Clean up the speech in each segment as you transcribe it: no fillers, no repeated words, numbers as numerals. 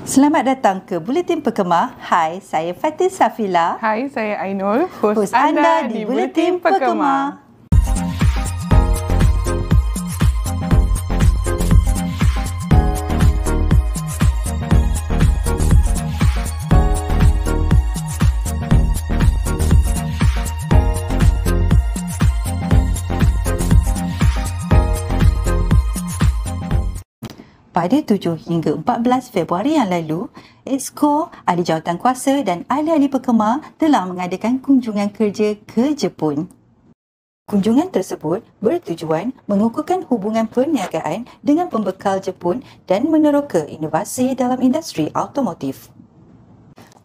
Selamat datang ke Buletin Pekemar. Hai, saya Fatin Safila. Hai, saya Ainul, Hos anda di Buletin Pekemar. Pada 7 hingga 14 Februari yang lalu, Exco, ahli jawatankuasa dan ahli-ahli pekemar telah mengadakan kunjungan kerja ke Jepun. Kunjungan tersebut bertujuan mengukuhkan hubungan perniagaan dengan pembekal Jepun dan meneroka inovasi dalam industri automotif.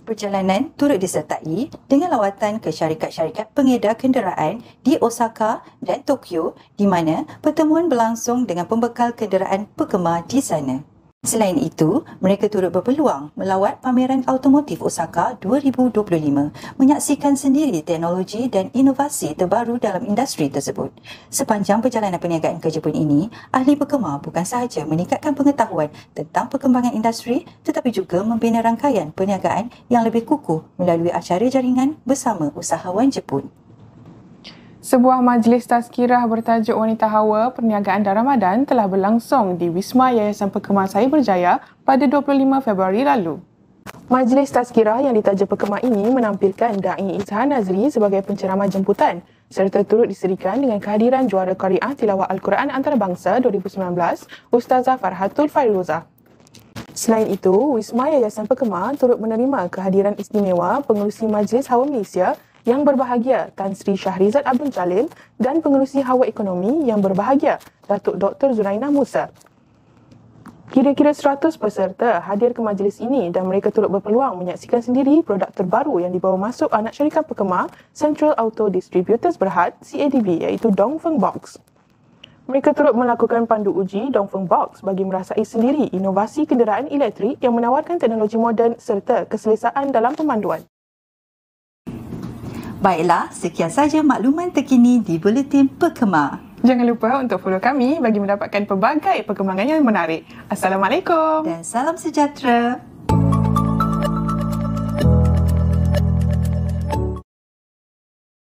Perjalanan turut disertai dengan lawatan ke syarikat-syarikat pengedar kenderaan di Osaka dan Tokyo di mana pertemuan berlangsung dengan pembekal kenderaan pekemar di sana. Selain itu, mereka turut berpeluang melawat pameran automotif Osaka 2025, menyaksikan sendiri teknologi dan inovasi terbaru dalam industri tersebut. Sepanjang perjalanan perniagaan ke Jepun ini, ahli pekemar bukan sahaja meningkatkan pengetahuan tentang perkembangan industri tetapi juga membina rangkaian perniagaan yang lebih kukuh melalui acara jaringan bersama usahawan Jepun. Sebuah majlis tazkirah bertajuk Wanita Hawa Perniagaan dan Ramadan telah berlangsung di Wisma Yayasan Pekemar Cyberjaya pada 25 Februari lalu. Majlis tazkirah yang ditaja Pekemar ini menampilkan Da'i Izhan Nazri sebagai penceramah jemputan serta turut diserikan dengan kehadiran juara Qariah Tilawah Al-Quran Antarabangsa 2019, Ustazah Farhatul Fairuzah. Selain itu, Wisma Yayasan Pekemar turut menerima kehadiran istimewa Pengerusi Majlis Hawa Malaysia yang berbahagia Tan Sri Syahrizad Abdul Jalil dan Pengerusi Hawa Ekonomi yang berbahagia Datuk Dr. Zurainah Musa. Kira-kira 100 peserta hadir ke majlis ini dan mereka turut berpeluang menyaksikan sendiri produk terbaru yang dibawa masuk anak syarikat pekemar Central Auto Distributors Berhad CADB iaitu Dongfeng Box. Mereka turut melakukan pandu uji Dongfeng Box bagi merasai sendiri inovasi kenderaan elektrik yang menawarkan teknologi moden serta keselesaan dalam pemanduan. Baiklah, sekian saja makluman terkini di Buletin Pekemar. Jangan lupa untuk follow kami bagi mendapatkan pelbagai perkembangan yang menarik. Assalamualaikum dan salam sejahtera.